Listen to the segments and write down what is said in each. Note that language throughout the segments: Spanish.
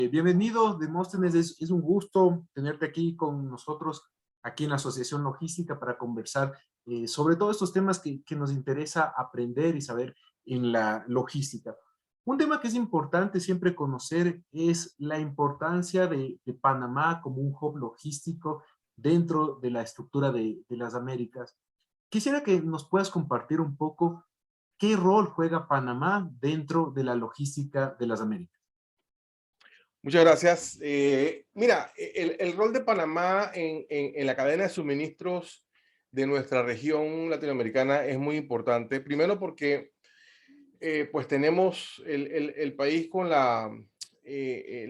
Bienvenido, Demóstenes. Es un gusto tenerte aquí con nosotros, aquí en la Asociación Logística, para conversar sobre todos estos temas que nos interesa aprender y saber en la logística. Un tema que es importante siempre conocer es la importancia de Panamá como un hub logístico dentro de la estructura de las Américas. Quisiera que nos puedas compartir un poco qué rol juega Panamá dentro de la logística de las Américas. Muchas gracias. Mira, el rol de Panamá en la cadena de suministros de nuestra región latinoamericana es muy importante. Primero porque pues tenemos el país con la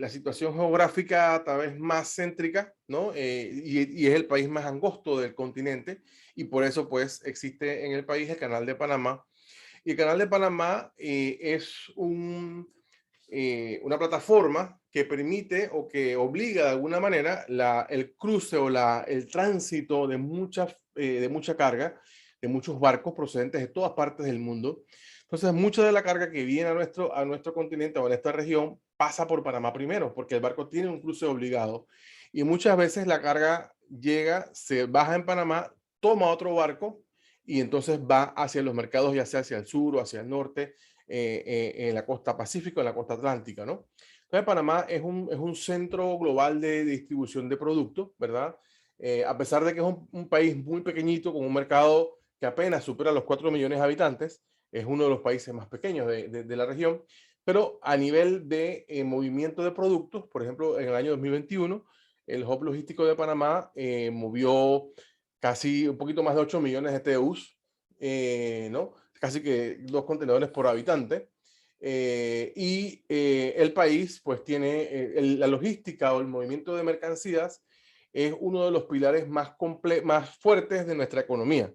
situación geográfica tal vez más céntrica, ¿no? Y es el país más angosto del continente, y por eso pues existe en el país el Canal de Panamá. Y el Canal de Panamá es una plataforma que permite o que obliga de alguna manera el cruce o el tránsito de mucha carga, de muchos barcos procedentes de todas partes del mundo. Entonces, mucha de la carga que viene a nuestro continente o a esta región pasa por Panamá primero, porque el barco tiene un cruce obligado. Y muchas veces la carga llega, se baja en Panamá, toma otro barco y entonces va hacia los mercados, ya sea hacia el sur o hacia el norte, en la costa pacífica, en la costa atlántica, ¿no? Entonces, Panamá es un centro global de distribución de productos, ¿verdad? A pesar de que es un país muy pequeñito, con un mercado que apenas supera los 4 millones de habitantes, es uno de los países más pequeños de la región, pero a nivel de movimiento de productos, por ejemplo, en el año 2021, el hub logístico de Panamá movió casi un poquito más de 8 millones de TEUs, ¿no? Casi que 2 contenedores por habitante. El país pues tiene la logística o el movimiento de mercancías es uno de los pilares más fuertes de nuestra economía.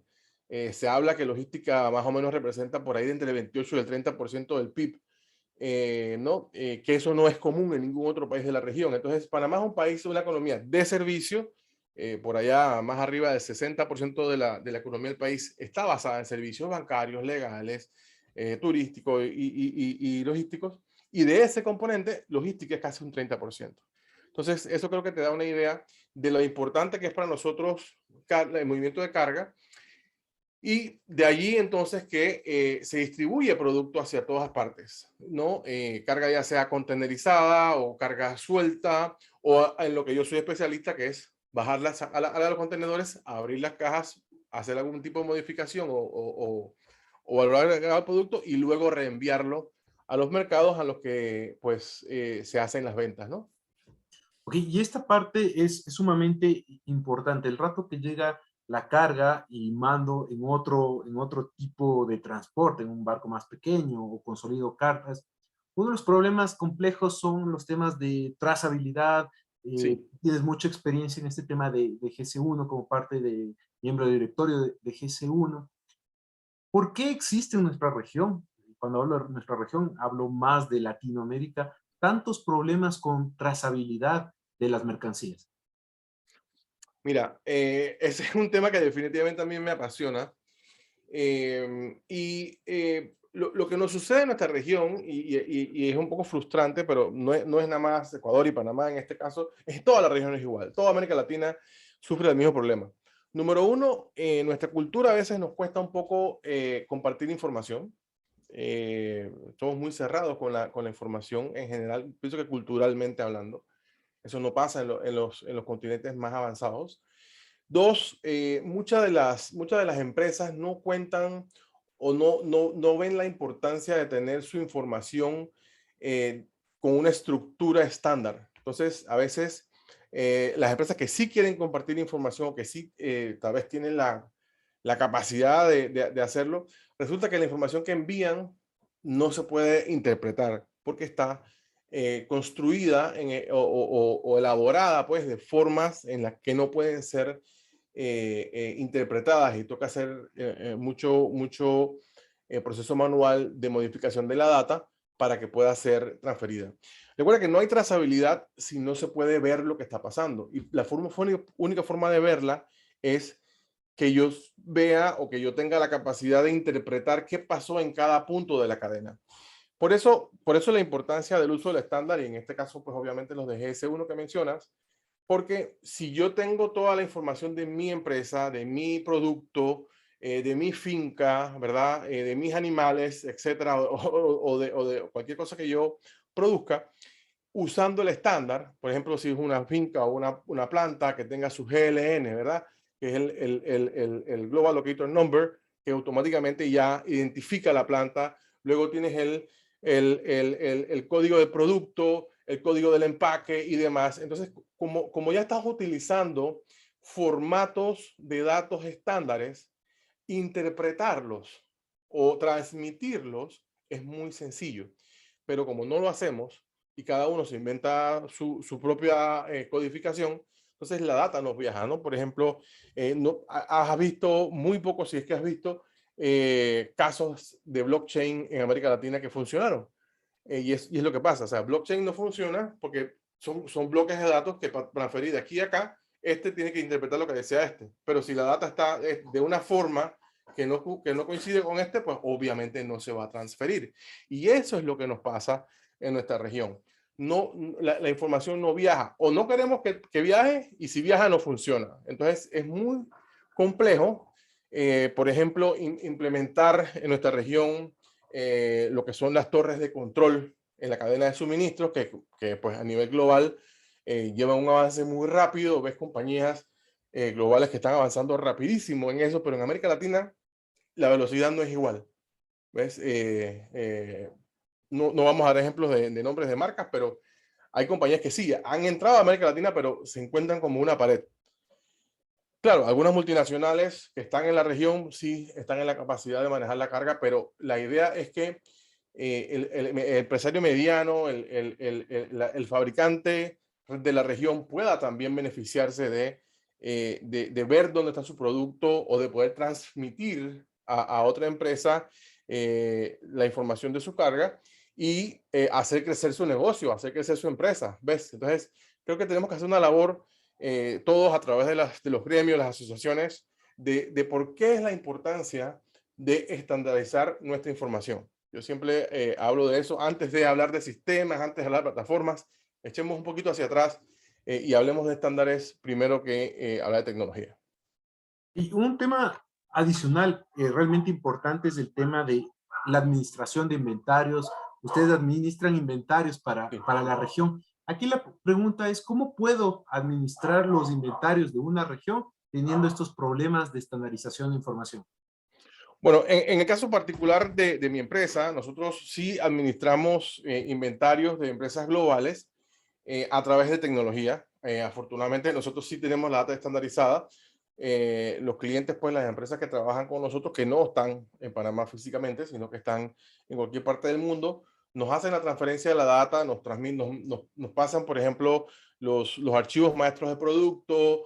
Se habla que logística más o menos representa por ahí de entre el 28 y el 30% del PIB, ¿no? Que eso no es común en ningún otro país de la región. Entonces, Panamá es un país, una economía de servicio. Por allá más arriba del 60% de la economía del país está basada en servicios bancarios, legales, turísticos y logísticos. Y de ese componente, logística es casi un 30%. Entonces, eso creo que te da una idea de lo importante que es para nosotros el movimiento de carga. Y de allí entonces que se distribuye producto hacia todas partes, ¿no? Carga ya sea contenerizada o carga suelta, o en lo que yo soy especialista, que es bajarlas a los contenedores, abrir las cajas, hacer algún tipo de modificación o valorar el producto y luego reenviarlo a los mercados a los que pues se hacen las ventas, ¿no? Ok, y esta parte es sumamente importante. El rato que llega la carga y mando en otro tipo de transporte, en un barco más pequeño o consolido cargas, uno de los problemas complejos son los temas de trazabilidad. Sí. Tienes mucha experiencia en este tema de GC1 como parte de miembro de directorio de GC1. ¿Por qué existe en nuestra región? Cuando hablo de nuestra región, hablo más de Latinoamérica, tantos problemas con trazabilidad de las mercancías. Mira, ese es un tema que definitivamente a mí me apasiona. Lo que nos sucede en nuestra región, y es un poco frustrante, pero no es nada más Ecuador y Panamá en este caso, es toda la región es igual. Toda América Latina sufre del mismo problema. Número uno, nuestra cultura a veces nos cuesta un poco compartir información. Somos muy cerrados con la información en general, pienso que culturalmente hablando. Eso no pasa en los continentes más avanzados. Dos, muchas de las empresas no cuentan o no ven la importancia de tener su información eh, con una estructura estándar. Entonces, a veces las empresas que sí quieren compartir información o que sí tal vez tienen la capacidad de hacerlo, resulta que la información que envían no se puede interpretar porque está construida o elaborada pues de formas en las que no pueden ser interpretadas, y toca hacer mucho proceso manual de modificación de la data para que pueda ser transferida. Recuerda que no hay trazabilidad si no se puede ver lo que está pasando, y la única forma de verla es que yo vea o que yo tenga la capacidad de interpretar qué pasó en cada punto de la cadena. Por eso la importancia del uso del estándar, y en este caso, pues obviamente los de GS1 que mencionas, porque si yo tengo toda la información de mi empresa, de mi producto, de mi finca, ¿verdad? De mis animales, etcétera, o de cualquier cosa que yo produzca, usando el estándar, por ejemplo, si es una finca o una planta que tenga su GLN, ¿verdad? Que es el Global Locator Number, que automáticamente ya identifica la planta. Luego tienes el código de producto, el código del empaque y demás. Entonces, como ya estás utilizando formatos de datos estándares, interpretarlos o transmitirlos es muy sencillo. Pero como no lo hacemos y cada uno se inventa su propia codificación, entonces la data nos viaja, ¿no? Por ejemplo, no, has visto muy poco, si es que has visto, casos de blockchain en América Latina que funcionaron. Y es lo que pasa, o sea, blockchain no funciona porque son bloques de datos que para transferir de aquí a acá, este tiene que interpretar lo que desea este. Pero si la data está de una forma que no coincide con este, pues obviamente no se va a transferir. Y eso es lo que nos pasa en nuestra región. No, la información no viaja, o no queremos que viaje, y si viaja no funciona. Entonces es muy complejo, por ejemplo, implementar en nuestra región lo que son las torres de control en la cadena de suministros, que pues a nivel global llevan un avance muy rápido. Ves compañías globales que están avanzando rapidísimo en eso, pero en América Latina la velocidad no es igual. ¿Ves? No vamos a dar ejemplos de nombres de marcas, pero hay compañías que sí, han entrado a América Latina, pero se encuentran como una pared. Claro, algunas multinacionales que están en la región sí están en la capacidad de manejar la carga, pero la idea es que el empresario mediano, el fabricante de la región pueda también beneficiarse de ver dónde está su producto, o de poder transmitir a otra empresa la información de su carga y hacer crecer su negocio, hacer crecer su empresa. ¿Ves? Entonces, creo que tenemos que hacer una labor todos a través de los gremios, las asociaciones, de por qué es la importancia de estandarizar nuestra información. Yo siempre hablo de eso antes de hablar de sistemas, antes de hablar de plataformas. Echemos un poquito hacia atrás y hablemos de estándares primero que hablar de tecnología. Y un tema adicional realmente importante es el tema de la administración de inventarios. Ustedes administran inventarios Sí. para la región. Aquí la pregunta es, ¿cómo puedo administrar los inventarios de una región teniendo estos problemas de estandarización de información? Bueno, en el caso particular de mi empresa, nosotros sí administramos inventarios de empresas globales a través de tecnología. Afortunadamente, nosotros sí tenemos la data estandarizada. Los clientes, pues las empresas que trabajan con nosotros, que no están en Panamá físicamente, sino que están en cualquier parte del mundo, nos hacen la transferencia de la data, nos pasan, por ejemplo, los archivos maestros de producto,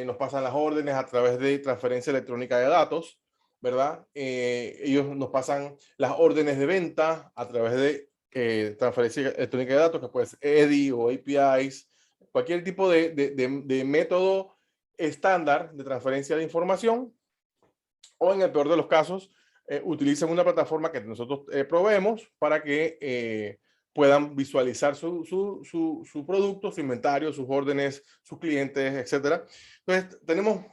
nos pasan las órdenes a través de transferencia electrónica de datos, ¿verdad? Ellos nos pasan las órdenes de venta a través de transferencia electrónica de datos, que puede ser EDI o APIs, cualquier tipo de método estándar de transferencia de información, o en el peor de los casos, utilizan una plataforma que nosotros proveemos para que puedan visualizar su producto, su inventario, sus órdenes, sus clientes, etcétera. Entonces, tenemos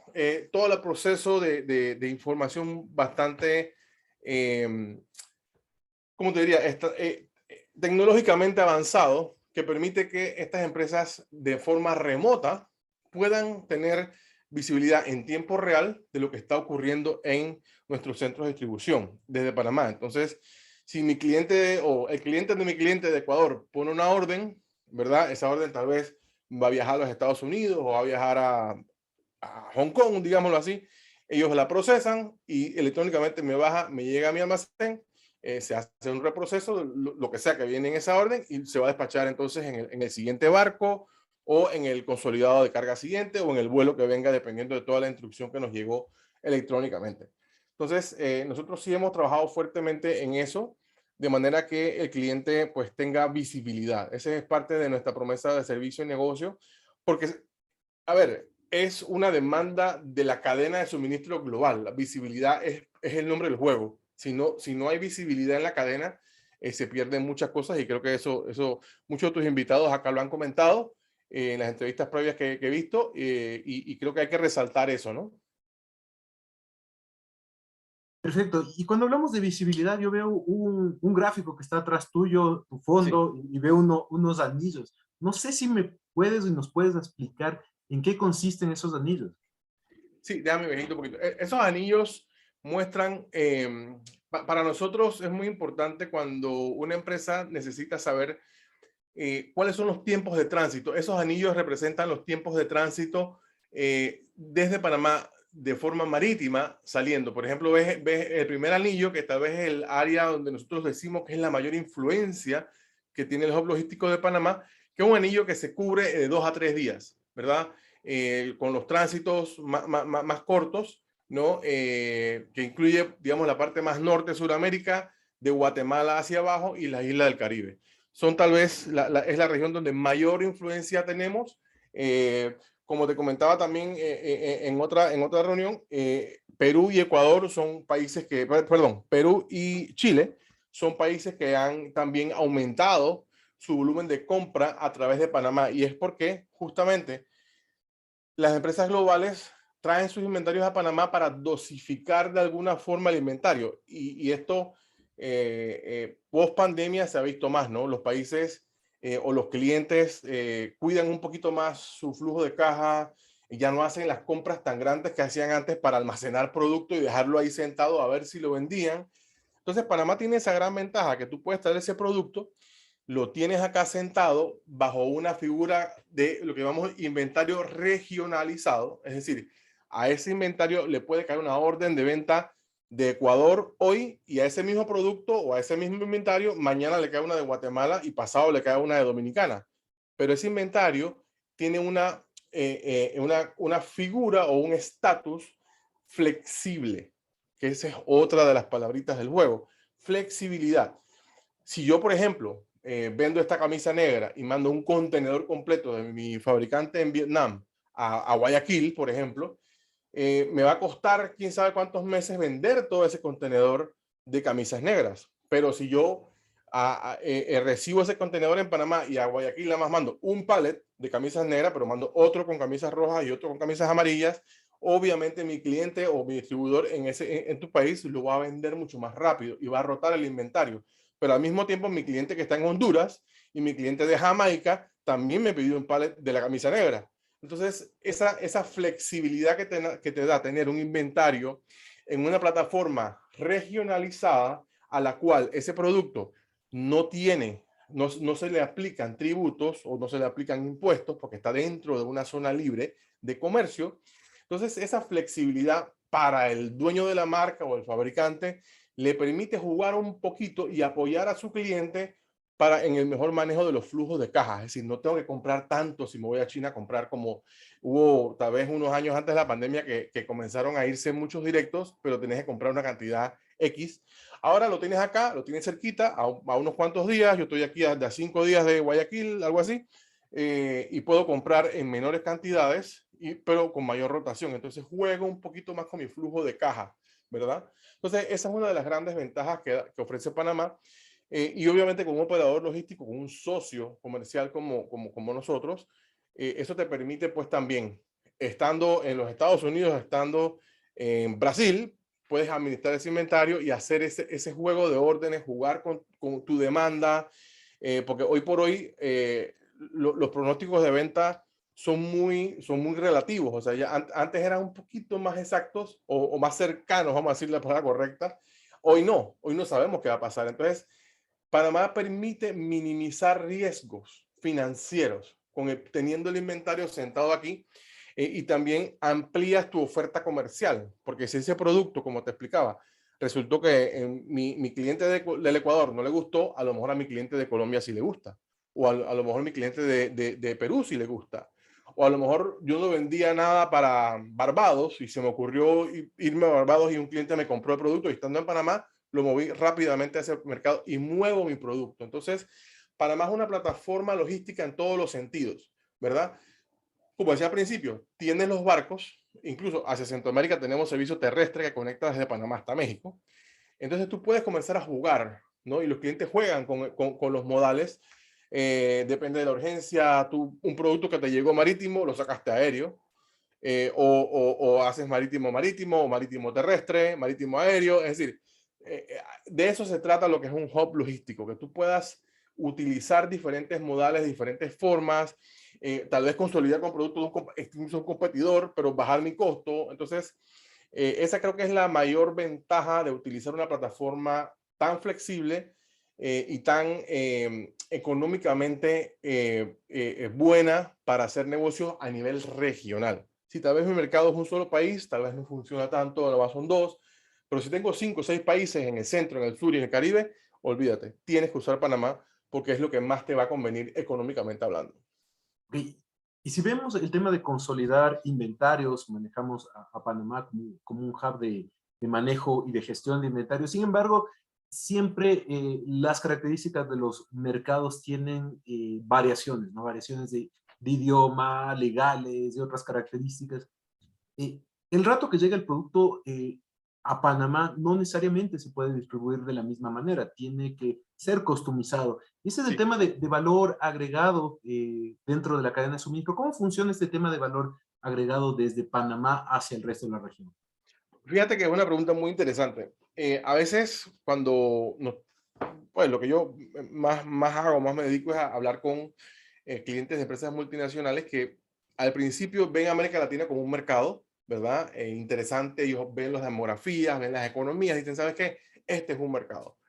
todo el proceso de información bastante, ¿cómo te diría? Tecnológicamente avanzado, que permite que estas empresas de forma remota puedan tener visibilidad en tiempo real de lo que está ocurriendo en nuestros centros de distribución desde Panamá. Entonces, si mi cliente o el cliente de mi cliente de Ecuador pone una orden, ¿verdad? Esa orden tal vez va a viajar a los Estados Unidos o va a viajar a Hong Kong, digámoslo así. Ellos la procesan y electrónicamente me llega a mi almacén, se hace un reproceso, lo que sea que viene en esa orden, y se va a despachar entonces en el siguiente barco, o en el consolidado de carga siguiente, o en el vuelo que venga, dependiendo de toda la instrucción que nos llegó electrónicamente. Entonces, nosotros sí hemos trabajado fuertemente en eso, de manera que el cliente pues tenga visibilidad. Esa es parte de nuestra promesa de servicio y negocio, porque, a ver, es una demanda de la cadena de suministro global. La visibilidad es el nombre del juego. Si no hay visibilidad en la cadena, se pierden muchas cosas y creo que eso muchos de tus invitados acá lo han comentado en las entrevistas previas que he visto y creo que hay que resaltar eso, ¿no? Perfecto. Y cuando hablamos de visibilidad, yo veo un gráfico que está atrás tuyo, tu Sí, fondo, y veo unos anillos. No sé si me puedes y nos puedes explicar en qué consisten esos anillos. sí, déjame ver un poquito. Esos anillos muestran, para nosotros es muy importante cuando una empresa necesita saber cuáles son los tiempos de tránsito. Esos anillos representan los tiempos de tránsito desde Panamá de forma marítima saliendo. Por ejemplo, ves el primer anillo, que tal vez es el área donde nosotros decimos que es la mayor influencia que tiene el hub logístico de Panamá, que es un anillo que se cubre de 2 a 3 días, ¿verdad? Con los tránsitos más cortos, ¿no? Que incluye, digamos, la parte más norte de Sudamérica, de Guatemala hacia abajo y las islas del Caribe. Son tal vez, es la región donde mayor influencia tenemos. Como te comentaba también en otra reunión, Perú y Ecuador son países que, perdón, Perú y Chile son países que han también aumentado su volumen de compra a través de Panamá y es porque justamente las empresas globales traen sus inventarios a Panamá para dosificar de alguna forma el inventario. Y esto, post pandemia, se ha visto más, ¿no? Los países o los clientes cuidan un poquito más su flujo de caja, y ya no hacen las compras tan grandes que hacían antes para almacenar producto y dejarlo ahí sentado a ver si lo vendían. Entonces, Panamá tiene esa gran ventaja que tú puedes traer ese producto, lo tienes acá sentado bajo una figura de lo que llamamos inventario regionalizado, es decir, a ese inventario le puede caer una orden de venta de Ecuador hoy y a ese mismo producto o a ese mismo inventario mañana le cae una de Guatemala y pasado le cae una de Dominicana. Pero ese inventario tiene una figura o un estatus flexible, que esa es otra de las palabritas del juego, flexibilidad. Si yo, por ejemplo, vendo esta camisa negra y mando un contenedor completo de mi fabricante en Vietnam a Guayaquil, por ejemplo, me va a costar quién sabe cuántos meses vender todo ese contenedor de camisas negras. Pero si yo recibo ese contenedor en Panamá y a Guayaquil nada más mando un pallet de camisas negras, pero mando otro con camisas rojas y otro con camisas amarillas, obviamente mi cliente o mi distribuidor en tu país lo va a vender mucho más rápido y va a rotar el inventario. Pero al mismo tiempo mi cliente que está en Honduras y mi cliente de Jamaica también me pidió un pallet de la camisa negra. Entonces, esa flexibilidad que te da tener un inventario en una plataforma regionalizada a la cual ese producto no se le aplican tributos o no se le aplican impuestos porque está dentro de una zona libre de comercio. Entonces, esa flexibilidad para el dueño de la marca o el fabricante le permite jugar un poquito y apoyar a su cliente en el mejor manejo de los flujos de caja. Es decir, no tengo que comprar tanto si me voy a China a comprar como hubo tal vez unos años antes de la pandemia que comenzaron a irse muchos directos, pero tenés que comprar una cantidad X. Ahora lo tienes acá, lo tienes cerquita, a unos cuantos días. Yo estoy aquí a 5 días de Guayaquil, algo así, y puedo comprar en menores cantidades, pero con mayor rotación. Entonces juego un poquito más con mi flujo de caja, ¿verdad? Entonces esa es una de las grandes ventajas que ofrece Panamá. Y obviamente con un operador logístico, con un socio comercial como nosotros, eso te permite pues también, estando en los Estados Unidos, estando en Brasil, puedes administrar ese inventario y hacer ese juego de órdenes, jugar con tu demanda, porque hoy por hoy los pronósticos de venta son muy relativos, o sea, ya antes eran un poquito más exactos o más cercanos, vamos a decir la palabra correcta, hoy no sabemos qué va a pasar. Entonces, Panamá permite minimizar riesgos financieros teniendo el inventario sentado aquí y también amplías tu oferta comercial, porque si ese producto, como te explicaba, resultó que mi cliente del Ecuador no le gustó, a lo mejor a mi cliente de Colombia sí le gusta, o a lo mejor mi cliente de Perú sí le gusta, o a lo mejor yo no vendía nada para Barbados y se me ocurrió irme a Barbados y un cliente me compró el producto y estando en Panamá, lo moví rápidamente a ese mercado y muevo mi producto. Entonces, Panamá es una plataforma logística en todos los sentidos, ¿verdad? Como decía al principio, tienes los barcos, incluso hacia Centroamérica tenemos servicio terrestre que conecta desde Panamá hasta México. Entonces tú puedes comenzar a jugar ¿no? Y los clientes juegan con los modales. Depende de la urgencia. Tú, un producto que te llegó marítimo, lo sacaste aéreo. O haces marítimo-marítimo, o marítimo-terrestre, marítimo-aéreo. Es decir, de eso se trata lo que es un hub logístico, que tú puedas utilizar diferentes modales, diferentes formas, tal vez consolidar con productos de un competidor, pero bajar mi costo. Entonces, esa creo que es la mayor ventaja de utilizar una plataforma tan flexible y tan económicamente buena para hacer negocios a nivel regional. Si tal vez mi mercado es un solo país, tal vez no funciona tanto, nomás son dos, pero si tengo 5 o 6 países en el centro, en el sur y en el Caribe, olvídate, tienes que usar Panamá porque es lo que más te va a convenir económicamente hablando. Y, y si vemos el tema de consolidar inventarios, manejamos a Panamá como un hub de manejo y de gestión de inventarios. Sin embargo, siempre las características de los mercados tienen variaciones, ¿no? Variaciones de idioma, legales, de otras características. Eh, el rato que llega el producto a Panamá, no necesariamente se puede distribuir de la misma manera, tiene que ser customizado. Ese es el Sí. tema de valor agregado dentro de la cadena de suministro. ¿Cómo funciona este tema de valor agregado desde Panamá hacia el resto de la región? Fíjate que es una pregunta muy interesante. A veces cuando, pues lo que yo más hago, más me dedico es a hablar con clientes de empresas multinacionales que al principio ven a América Latina como un mercado, ¿verdad? Interesante, ellos ven las demografías, ven las economías, dicen, ¿sabes qué? Este es un mercado.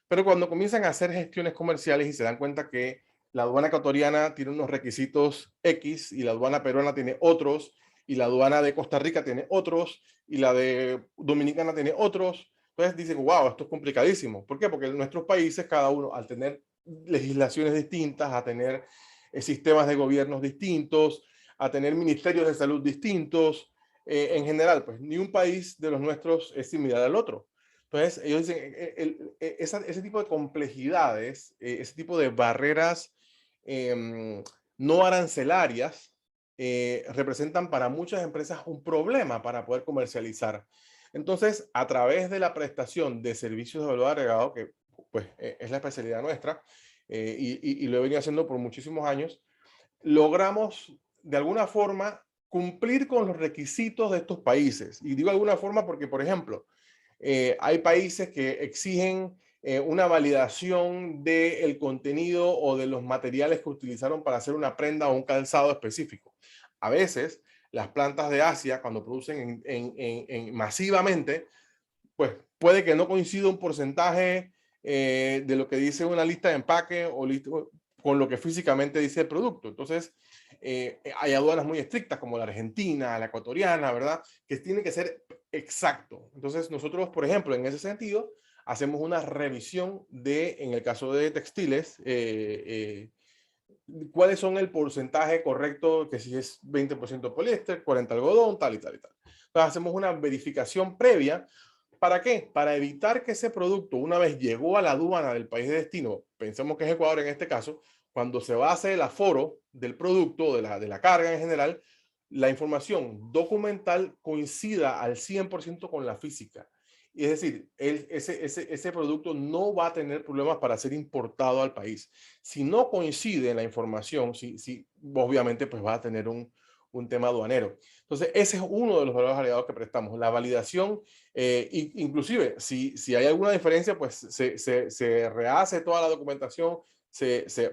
Pero cuando comienzan a hacer gestiones comerciales y se dan cuenta que la aduana ecuatoriana tiene unos requisitos X y la aduana peruana tiene otros, y la aduana de Costa Rica tiene otros, y la de Dominicana tiene otros, entonces dicen, wow, esto es complicadísimo. ¿Por qué? Porque en nuestros países, cada uno, al tener legislaciones distintas, a tener sistemas de gobiernos distintos, a tener ministerios de salud distintos, en general, pues ni un país de los nuestros es similar al otro. Entonces, ellos dicen, ese tipo de complejidades, ese tipo de barreras no arancelarias, representan para muchas empresas un problema para poder comercializar. Entonces, a través de la prestación de servicios de valor agregado, que pues es la especialidad nuestra, y lo he venido haciendo por muchísimos años, logramos de alguna forma cumplir con los requisitos de estos países. Y digo de alguna forma porque, por ejemplo, hay países que exigen una validación del contenido o de los materiales que utilizaron para hacer una prenda o un calzado específico. A veces, las plantas de Asia, cuando producen masivamente, pues puede que no coincida un porcentaje de lo que dice una lista de empaque con lo que físicamente dice el producto. Entonces, hay aduanas muy estrictas como la argentina, la ecuatoriana, ¿verdad? Que tiene que ser exacto. Entonces, nosotros, por ejemplo, en ese sentido, hacemos una revisión en el caso de textiles, cuáles son el porcentaje correcto, que si es 20% poliéster, 40% algodón, tal y tal y tal. Entonces, hacemos una verificación previa. ¿Para qué? Para evitar que ese producto, una vez llegó a la aduana del país de destino, pensemos que es Ecuador en este caso, cuando se va a hacer el aforo del producto, de la carga en general, la información documental coincida al 100% con la física. Y es decir, ese producto no va a tener problemas para ser importado al país. Si no coincide en la información, obviamente pues va a tener un tema aduanero. Entonces, ese es uno de los valores agregados que prestamos, la validación. Inclusive, si hay alguna diferencia, pues se rehace toda la documentación,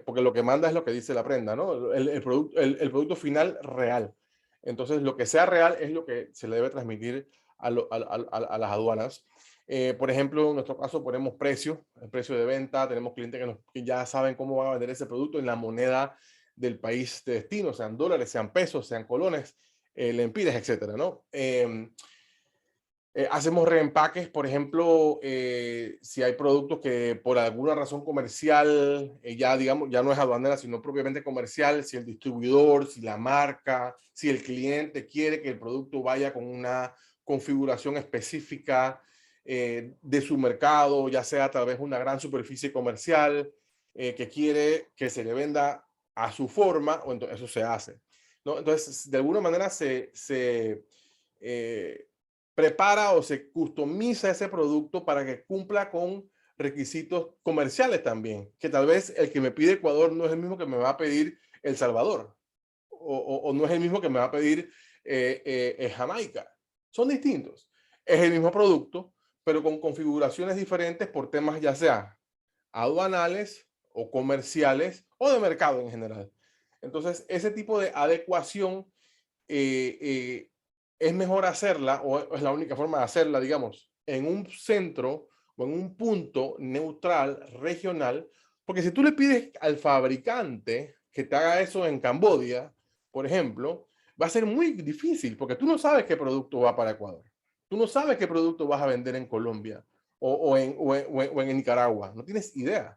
porque lo que manda es lo que dice la prenda, ¿no? El producto final real. Entonces, lo que sea real es lo que se le debe transmitir a las aduanas. Por ejemplo, en nuestro caso ponemos el precio de venta, tenemos clientes que ya saben cómo van a vender ese producto en la moneda del país de destino, sean dólares, sean pesos, sean colones, lempiras, etcétera, ¿no? Hacemos reempaques, por ejemplo, si hay productos que por alguna razón comercial, ya digamos, ya no es aduanera, sino propiamente comercial, si el distribuidor, si la marca, si el cliente quiere que el producto vaya con una configuración específica de su mercado, ya sea a través de una gran superficie comercial, que quiere que se le venda a su forma, o entonces eso se hace, ¿no? Entonces, de alguna manera eh, prepara o se customiza ese producto para que cumpla con requisitos comerciales también, que tal vez el que me pide Ecuador no es el mismo que me va a pedir El Salvador, o no es el mismo que me va a pedir Jamaica. Son distintos. Es el mismo producto, pero con configuraciones diferentes por temas ya sea aduanales o comerciales o de mercado en general. Entonces, ese tipo de adecuación eh, eh, es mejor hacerla, o es la única forma de hacerla, digamos, en un centro o en un punto neutral, regional, porque si tú le pides al fabricante que te haga eso en Camboya, por ejemplo, va a ser muy difícil, porque tú no sabes qué producto va para Ecuador. Tú no sabes qué producto vas a vender en Colombia o en Nicaragua. No tienes idea.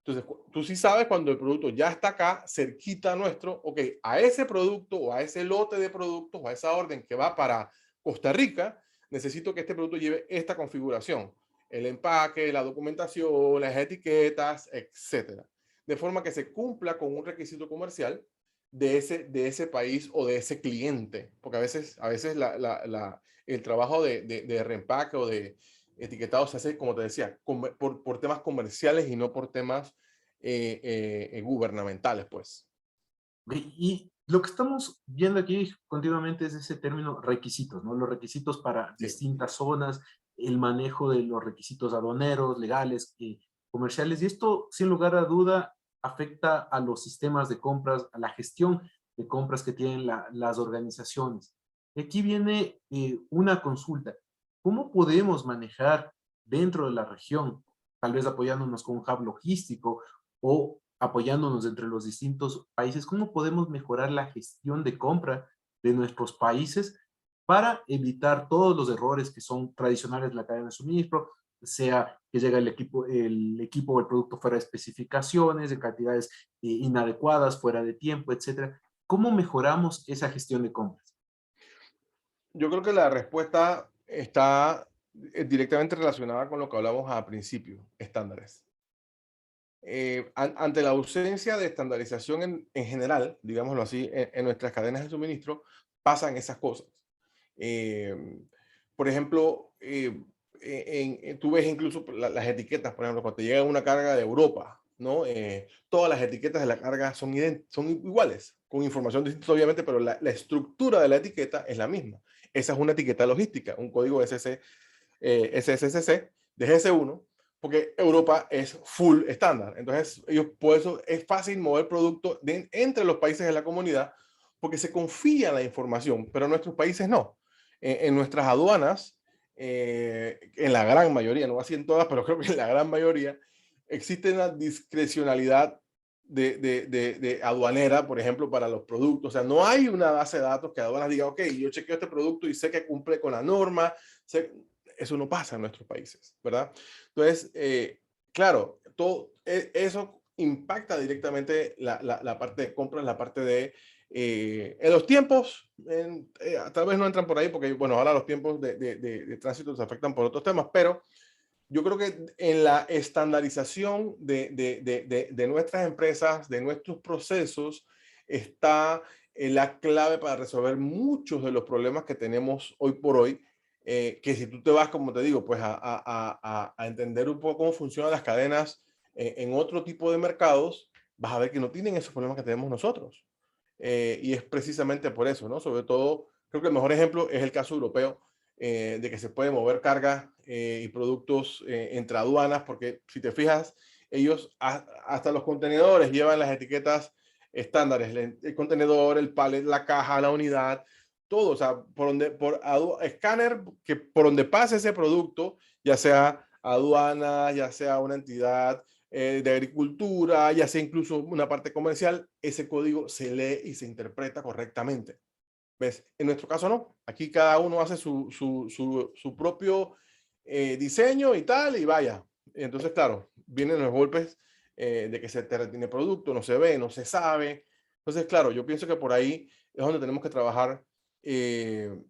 Entonces, tú sí sabes cuando el producto ya está acá, cerquita nuestro, ok, a ese producto o a ese lote de productos o a esa orden que va para Costa Rica, necesito que este producto lleve esta configuración, el empaque, la documentación, las etiquetas, etcétera. De forma que se cumpla con un requisito comercial de ese país o de ese cliente, porque a veces el trabajo de reempaque o de etiquetado se hace, como te decía, por temas comerciales y no por temas gubernamentales, pues. Y lo que estamos viendo aquí continuamente es ese término requisitos, ¿no? Los requisitos para Sí. distintas zonas, el manejo de los requisitos aduaneros, legales, comerciales, y esto, sin lugar a duda, afecta a los sistemas de compras, a la gestión de compras que tienen las organizaciones. Y aquí viene una consulta. ¿Cómo podemos manejar dentro de la región, tal vez apoyándonos con un hub logístico o apoyándonos entre los distintos países, cómo podemos mejorar la gestión de compra de nuestros países para evitar todos los errores que son tradicionales de la cadena de suministro, sea que llega el equipo o el producto fuera de especificaciones, de cantidades inadecuadas, fuera de tiempo, etcétera? ¿Cómo mejoramos esa gestión de compras? Yo creo que la respuesta está directamente relacionada con lo que hablamos al principio, estándares. Ante la ausencia de estandarización en general, digámoslo así, en nuestras cadenas de suministro, pasan esas cosas. Eh, por ejemplo, tú ves incluso las etiquetas, por ejemplo, cuando te llega una carga de Europa, ¿no? Todas las etiquetas de la carga son iguales, con información distinta obviamente, pero la estructura de la etiqueta es la misma. Esa es una etiqueta logística, un código SSCC de GS1, porque Europa es full estándar. Entonces, por eso es fácil mover producto entre los países de la comunidad, porque se confía en la información, pero en nuestros países no. En nuestras aduanas, en la gran mayoría, no así en todas, pero creo que en la gran mayoría, existe una discrecionalidad de aduanera, por ejemplo, para los productos. O sea, no hay una base de datos que aduanas diga, ok, yo chequeo este producto y sé que cumple con la norma. Eso no pasa en nuestros países, ¿verdad? Entonces, claro, todo eso impacta directamente la parte de compras, la parte de en los tiempos, tal vez no entran por ahí porque, bueno, ahora los tiempos de tránsito se afectan por otros temas, pero yo creo que en la estandarización de nuestras empresas, de nuestros procesos, está la clave para resolver muchos de los problemas que tenemos hoy por hoy, que si tú te vas, como te digo, pues a entender un poco cómo funcionan las cadenas en otro tipo de mercados, vas a ver que no tienen esos problemas que tenemos nosotros. Y es precisamente por eso, ¿no? Sobre todo, creo que el mejor ejemplo es el caso europeo, de que se puede mover carga y productos entre aduanas, porque si te fijas, ellos hasta los contenedores llevan las etiquetas estándares, el contenedor, el pallet, la caja, la unidad, todo, o sea, por escáner, que por donde pase ese producto, ya sea aduana, ya sea una entidad de agricultura, ya sea incluso una parte comercial, ese código se lee y se interpreta correctamente. ¿Ves? En nuestro caso no. Aquí cada uno hace su propio diseño y tal, y vaya. Entonces, claro, vienen los golpes de que se te retiene producto, no se ve, no se sabe. Entonces, claro, yo pienso que por ahí es donde tenemos que trabajar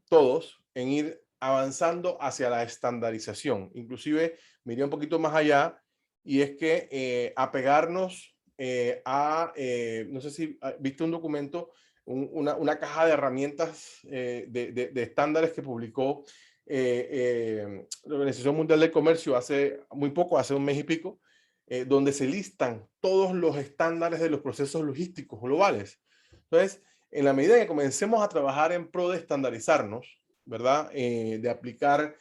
todos en ir avanzando hacia la estandarización. Inclusive, me iría un poquito más allá, y es que apegarnos no sé si viste un documento, una caja de herramientas de estándares que publicó la Organización Mundial del Comercio hace muy poco, hace un mes y pico, donde se listan todos los estándares de los procesos logísticos globales. Entonces, en la medida que comencemos a trabajar en pro de estandarizarnos, ¿verdad? De aplicar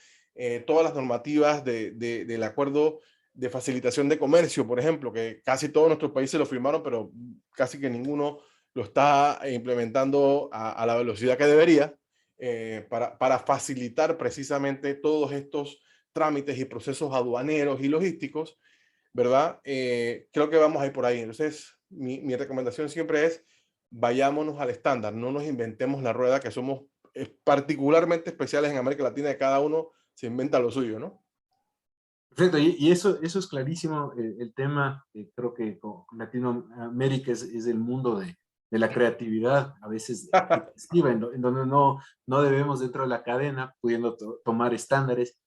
todas las normativas del acuerdo de facilitación de comercio, por ejemplo, que casi todos nuestros países lo firmaron, pero casi que ninguno lo está implementando a la velocidad que debería, para facilitar precisamente todos estos trámites y procesos aduaneros y logísticos, ¿verdad? Creo que vamos a ir por ahí. Entonces, mi recomendación siempre es, vayámonos al estándar, no nos inventemos la rueda, que somos particularmente especiales en América Latina, y cada uno se inventa lo suyo, ¿no? Perfecto, y eso es clarísimo, el tema, creo que con Latinoamérica es el mundo de la creatividad, a veces excesiva, en donde no debemos dentro de la cadena, pudiendo tomar estándares.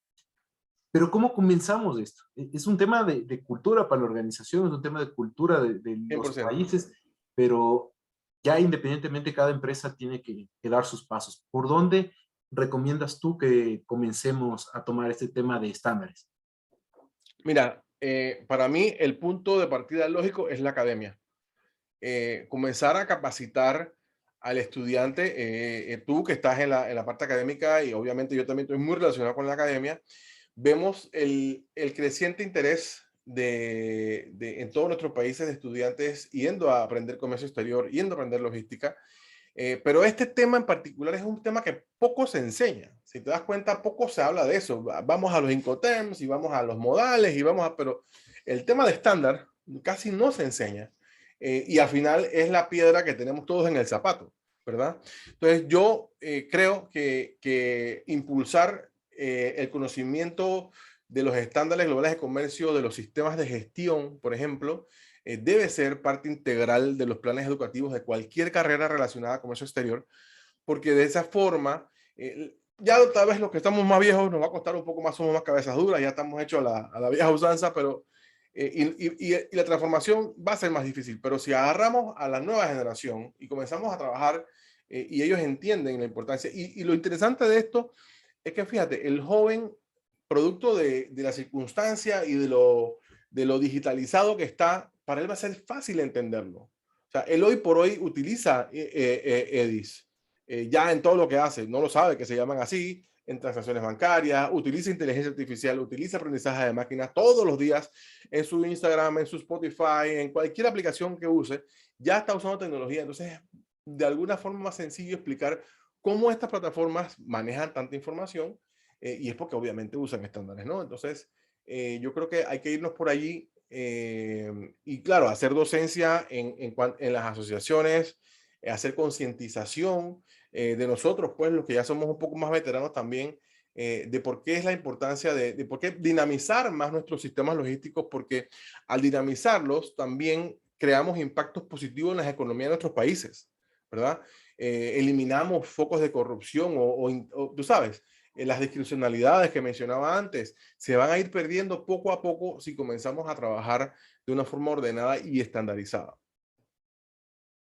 Pero ¿cómo comenzamos esto? Es un tema de cultura para la organización, es un tema de cultura de los 100%. países, pero ya independientemente cada empresa tiene que dar sus pasos. ¿Por dónde recomiendas tú que comencemos a tomar este tema de estándares? Mira, para mí el punto de partida lógico es la academia. Comenzar a capacitar al estudiante, tú que estás en la parte académica, y obviamente yo también estoy muy relacionado con la academia, vemos el creciente interés en todos nuestros países de estudiantes yendo a aprender comercio exterior, yendo a aprender logística. Pero este tema en particular es un tema que poco se enseña. Si te das cuenta, poco se habla de eso. Vamos a los Incoterms y vamos a los modales y pero el tema de estándar casi no se enseña. Y al final es la piedra que tenemos todos en el zapato, ¿verdad? Entonces yo creo que impulsar el conocimiento de los estándares globales de comercio, de los sistemas de gestión, por ejemplo, debe ser parte integral de los planes educativos de cualquier carrera relacionada con comercio exterior, porque de esa forma, ya tal vez los que estamos más viejos nos va a costar un poco más, somos más cabezas duras, ya estamos hechos a la vieja usanza, pero y la transformación va a ser más difícil, pero si agarramos a la nueva generación y comenzamos a trabajar, y ellos entienden la importancia, y lo interesante de esto es que fíjate, el joven, producto de la circunstancia y de lo digitalizado que está, para él va a ser fácil entenderlo. O sea, él hoy por hoy utiliza EDIs, ya en todo lo que hace, no lo sabe que se llaman así, en transacciones bancarias, utiliza inteligencia artificial, utiliza aprendizaje de máquinas todos los días en su Instagram, en su Spotify, en cualquier aplicación que use, ya está usando tecnología. Entonces, de alguna forma más sencillo explicar cómo estas plataformas manejan tanta información, y es porque obviamente usan estándares, ¿no? Entonces, yo creo que hay que irnos por allí, y claro, hacer docencia en las asociaciones, hacer concientización de nosotros, pues los que ya somos un poco más veteranos también, de por qué es la importancia de por qué dinamizar más nuestros sistemas logísticos, porque al dinamizarlos también creamos impactos positivos en las economías de nuestros países, ¿verdad? Eliminamos focos de corrupción o tú sabes, las discrecionalidades que mencionaba antes se van a ir perdiendo poco a poco si comenzamos a trabajar de una forma ordenada y estandarizada.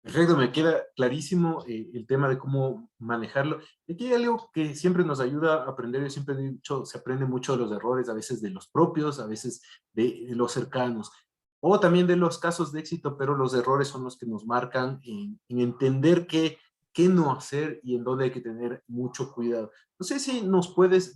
Perfecto, me queda clarísimo el tema de cómo manejarlo. Y aquí hay algo que siempre nos ayuda a aprender. Yo siempre he dicho, se aprende mucho de los errores, a veces de los propios, a veces de los cercanos, o también de los casos de éxito, pero los errores son los que nos marcan en entender qué no hacer y en dónde hay que tener mucho cuidado. No sé si nos puedes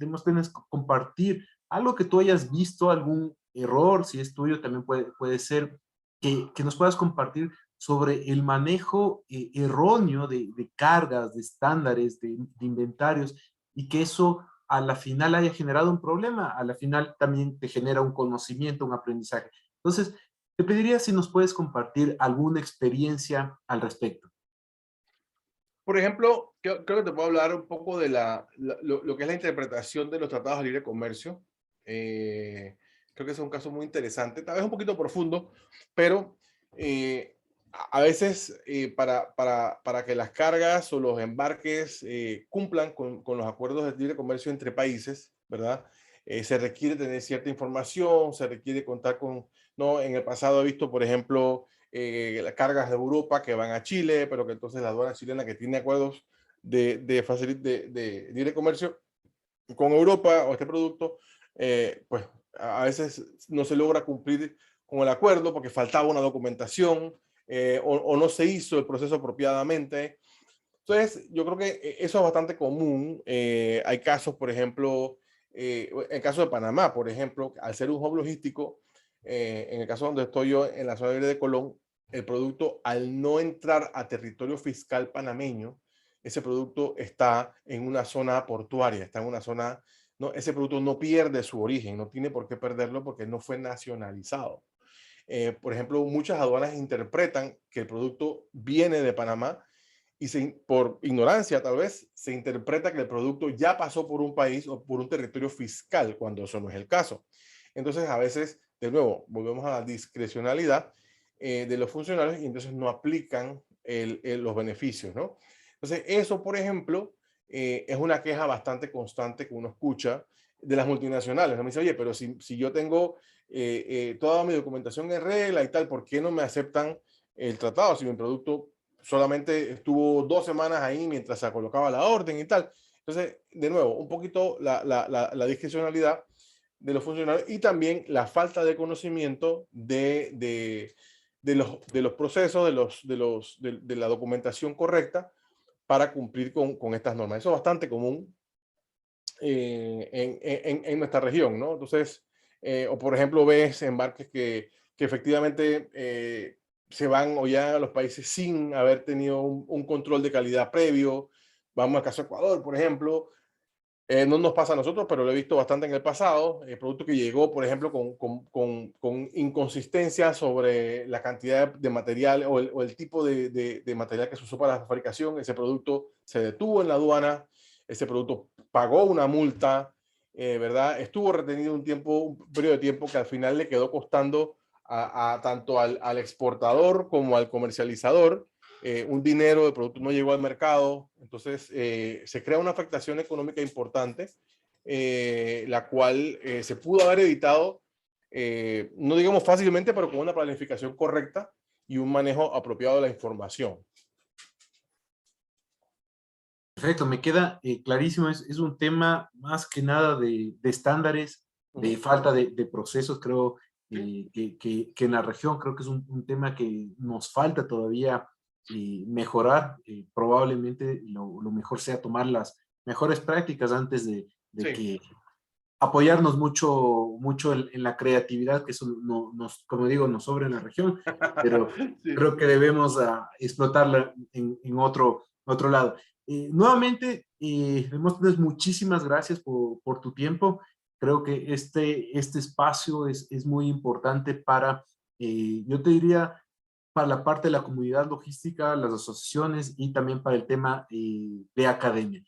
compartir algo que tú hayas visto, algún error, si es tuyo, también puede ser, que nos puedas compartir sobre el manejo erróneo de cargas, de estándares, de inventarios, y que eso a la final haya generado un problema, a la final también te genera un conocimiento, un aprendizaje. Entonces, te pediría si nos puedes compartir alguna experiencia al respecto. Por ejemplo, creo que te puedo hablar un poco de lo que es la interpretación de los tratados de libre comercio. Creo que es un caso muy interesante, tal vez un poquito profundo, pero a veces para que las cargas o los embarques cumplan con los acuerdos de libre comercio entre países, ¿verdad? Se requiere tener cierta información, se requiere contar con, ¿no? En el pasado he visto, por ejemplo, las cargas de Europa que van a Chile, pero que entonces la aduana chilena, que tiene acuerdos de libre comercio, con Europa o este producto, pues a veces no se logra cumplir con el acuerdo porque faltaba una documentación o no se hizo el proceso apropiadamente. Entonces, yo creo que eso es bastante común. Hay casos, por ejemplo, el caso de Panamá, por ejemplo, al ser un hub logístico, en el caso donde estoy yo, en la zona libre de Colón, el producto, al no entrar a territorio fiscal panameño, ese producto está en una zona portuaria, está en una zona, no, ese producto no pierde su origen, no tiene por qué perderlo porque no fue nacionalizado. Por ejemplo, muchas aduanas interpretan que el producto viene de Panamá y por ignorancia tal vez se interpreta que el producto ya pasó por un país o por un territorio fiscal, cuando eso no es el caso. Entonces, a veces, de nuevo, volvemos a la discrecionalidad de los funcionarios y entonces no aplican los beneficios, ¿no? Entonces, eso, por ejemplo, es una queja bastante constante que uno escucha de las multinacionales. ¿No? Me dice, oye, pero si yo tengo toda mi documentación en regla y tal, ¿por qué no me aceptan el tratado si mi producto solamente estuvo 2 semanas ahí mientras se colocaba la orden y tal? Entonces, de nuevo, un poquito la discrecionalidad de los funcionarios y también la falta de conocimiento de los procesos, de la documentación correcta para cumplir con estas normas. Eso es bastante común en nuestra región, ¿no? Entonces, o por ejemplo, ves embarques que efectivamente se van o ya a los países sin haber tenido un control de calidad previo. Vamos al caso de Ecuador, por ejemplo. No nos pasa a nosotros, pero lo he visto bastante en el pasado. El producto que llegó, por ejemplo, con inconsistencia sobre la cantidad de material o el tipo de material que se usó para la fabricación. Ese producto se detuvo en la aduana, ese producto pagó una multa, ¿verdad? Estuvo retenido un periodo de tiempo que al final le quedó costando tanto al exportador como al comercializador un dinero, el producto no llegó al mercado, entonces se crea una afectación económica importante, la cual se pudo haber evitado, no digamos fácilmente, pero con una planificación correcta y un manejo apropiado de la información. Perfecto, me queda clarísimo, es un tema más que nada de estándares, de falta de procesos, creo que en la región creo que es un tema que nos falta todavía mejorar. Probablemente lo mejor sea tomar las mejores prácticas antes de Sí. que apoyarnos mucho en la creatividad, que eso como digo, nos sobra en la región, pero Sí. creo que debemos explotarla en otro lado. Nuevamente, Demóstenes, muchísimas gracias por tu tiempo. Creo que este espacio es muy importante para, yo te diría, para la parte de la comunidad logística, las asociaciones y también para el tema de academia.